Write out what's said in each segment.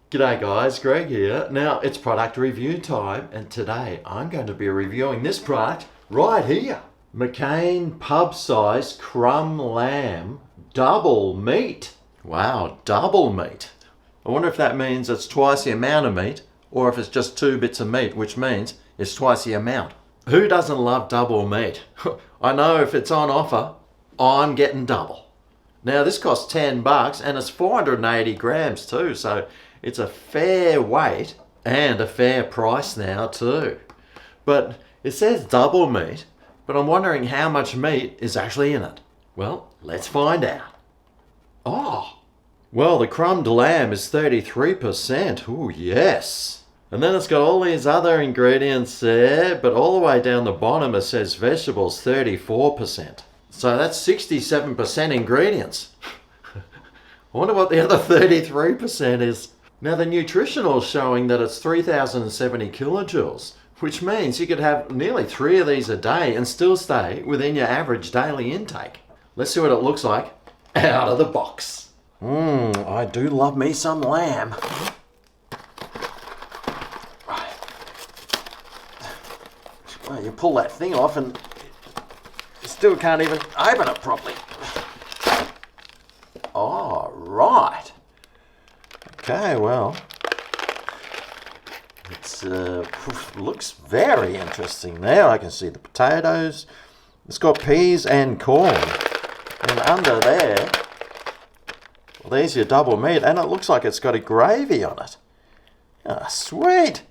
G'day guys, Greg here. Now it's product review time, and today I'm going to be reviewing this product right here. McCain pub size crumb lamb double meat. Wow, double meat. I wonder if that means it's twice the amount of meat or if it's just 2 bits of meat, which means it's twice the amount. Who doesn't love double meat? I know if it's on offer, I'm getting double. Now this costs $10 and it's 480 grams too, so it's a fair weight and a fair price now too. But it says double meat, but I'm wondering how much meat is actually in it. Well, let's find out. Oh, well, the crumbed lamb is 33%. Ooh, yes. And then it's got all these other ingredients there, but all the way down the bottom it says vegetables 34%. So that's 67% ingredients. I wonder what the other 33% is. Now the nutritional is showing that it's 3,070 kilojoules, which means you could have nearly 3 of these a day and still stay within your average daily intake. Let's see what it looks like out of the box. I do love me some lamb. Right. Well, you pull that thing off and you still can't even open it properly. Oh, right. Okay, well, it looks very interesting there. I can see the potatoes. It's got peas and corn. And under there, well, there's your double meat, and it looks like it's got a gravy on it. Ah, sweet.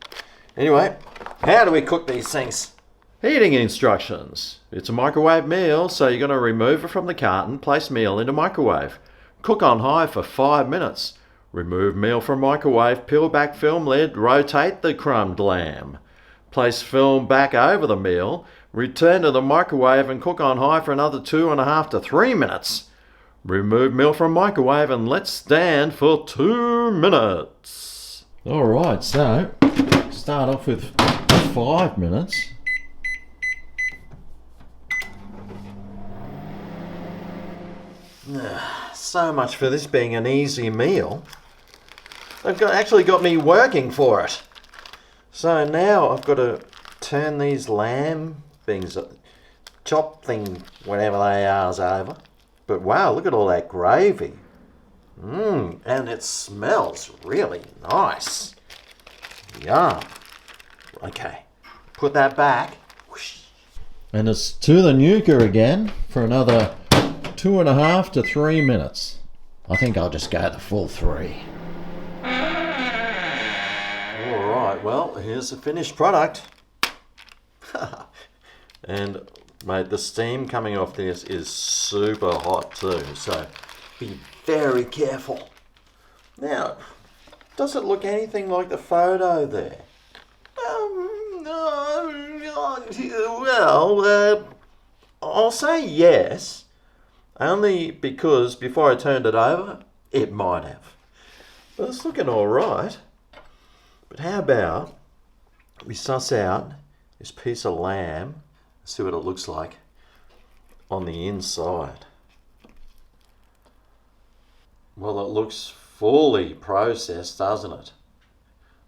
Anyway, how do we cook these things? Heating instructions. It's a microwave meal, so you're going to remove it from the carton, place meal into microwave. Cook on high for 5 minutes. Remove meal from microwave, peel back film lid, rotate the crumbed lamb. Place film back over the meal, return to the microwave and cook on high for another 2.5 to 3 minutes. Remove meal from microwave and let stand for 2 minutes. Alright, so start off with 5 minutes. So much for this being an easy meal. They've actually got me working for it. So now I've got to turn these lamb things, chop thing, whatever they are, over. But wow, look at all that gravy. And it smells really nice. Yum. Okay, put that back. Whoosh. And it's to the nuker again for another 2.5 to 3 minutes. I think I'll just go the full 3. Alright, well, here's the finished product. And mate, the steam coming off this is super hot too, so be very careful. Now, does it look anything like the photo there? Well, I'll say yes. Only because before I turned it over, it might have. But it's looking alright. But how about we suss out this piece of lamb, see what it looks like on the inside. Well, it looks fully processed, doesn't it?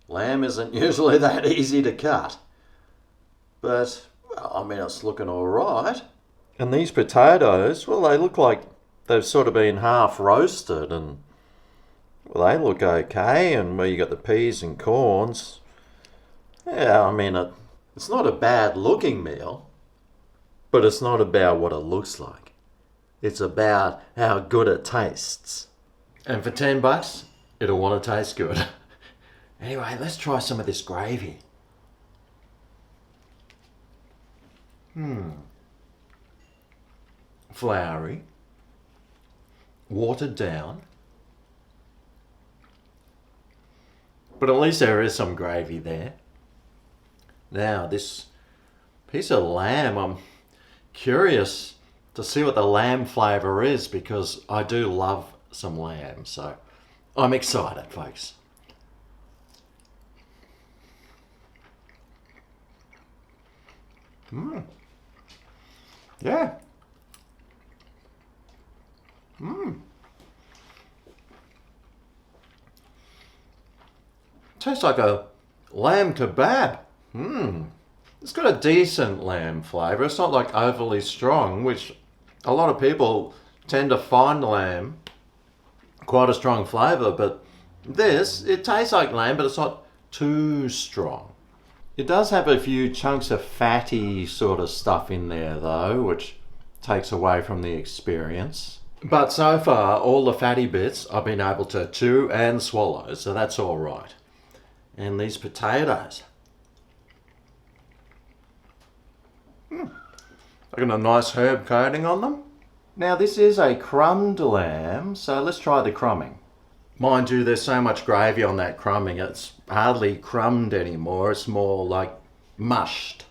Lamb isn't usually that easy to cut. But, well, I mean, it's looking alright. And these potatoes, well, they look like they've sort of been half roasted, and well, they look okay. And where you got the peas and corns, yeah, I mean, it's not a bad looking meal, but it's not about what it looks like. It's about how good it tastes. And for $10, it'll want to taste good. Anyway, let's try some of this gravy. Floury, watered down, but at least there is some gravy there. Now this piece of lamb, I'm curious to see what the lamb flavour is, because I do love some lamb, so I'm excited, folks. Yeah. Tastes like a lamb kebab. It's got a decent lamb flavour. It's not like overly strong, which a lot of people tend to find lamb quite a strong flavour, but this, it tastes like lamb, but it's not too strong. It does have a few chunks of fatty sort of stuff in there though, which takes away from the experience. But so far, all the fatty bits I've been able to chew and swallow, so that's all right. And these potatoes. They got a nice herb coating on them. Now this is a crumbed lamb, so let's try the crumbing. Mind you, there's so much gravy on that crumbing, it's hardly crumbed anymore, it's more like mushed.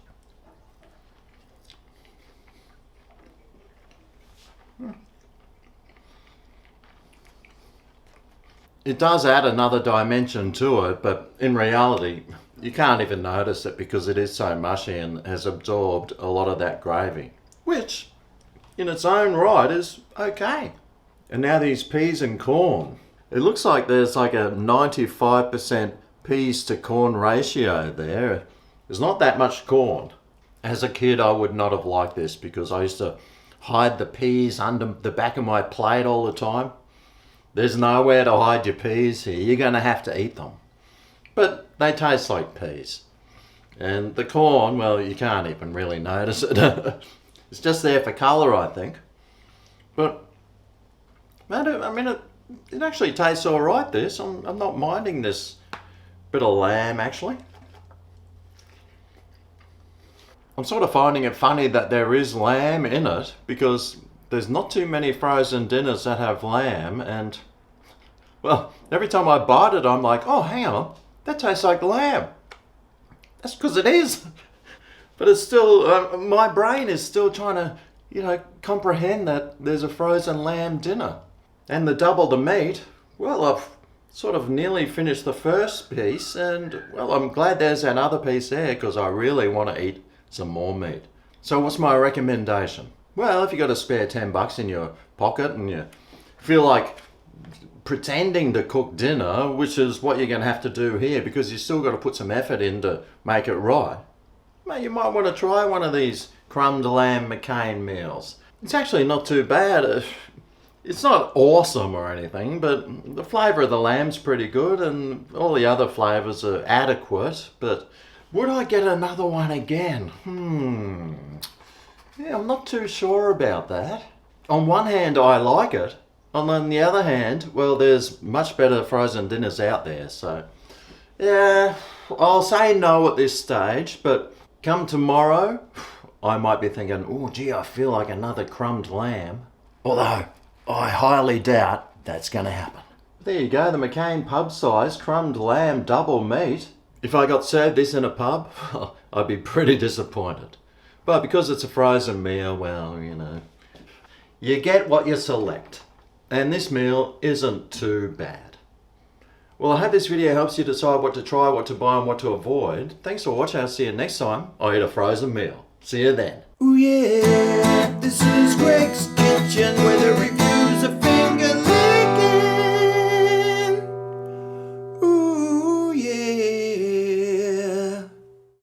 It does add another dimension to it, but in reality, you can't even notice it because it is so mushy and has absorbed a lot of that gravy, which in its own right is okay. And now these peas and corn. It looks like there's like a 95% peas to corn ratio there. There's not that much corn. As a kid, I would not have liked this because I used to hide the peas under the back of my plate all the time. There's nowhere to hide your peas here. You're going to have to eat them. But they taste like peas. And the corn, well, you can't even really notice it. It's just there for colour, I think. But, I mean, it actually tastes all right, this. I'm not minding this bit of lamb, actually. I'm sort of finding it funny that there is lamb in it because there's not too many frozen dinners that have lamb, and, well, every time I bite it, I'm like, oh, hang on, that tastes like lamb. That's because it is. But it's still, my brain is still trying to, comprehend that there's a frozen lamb dinner. And the double the meat, well, I've sort of nearly finished the first piece, and, well, I'm glad there's another piece there because I really want to eat some more meat. So what's my recommendation? Well, if you got a spare $10 in your pocket and you feel like pretending to cook dinner, which is what you're going to have to do here because you still got to put some effort in to make it right, well, you might want to try one of these crumbed lamb McCain meals. It's actually not too bad. It's not awesome or anything, but the flavour of the lamb's pretty good and all the other flavours are adequate, but would I get another one again? Yeah, I'm not too sure about that. On one hand, I like it. On the other hand, well, there's much better frozen dinners out there, so yeah, I'll say no at this stage, but come tomorrow, I might be thinking, oh gee, I feel like another crumbed lamb. Although, I highly doubt that's going to happen. There you go, the McCain pub size crumbed lamb double meat. If I got served this in a pub, I'd be pretty disappointed. But because it's a frozen meal, well, you get what you select. And this meal isn't too bad. Well, I hope this video helps you decide what to try, what to buy, and what to avoid. Thanks for watching. I'll see you next time I eat a frozen meal. See you then. Ooh yeah, this is Greg's Kitchen with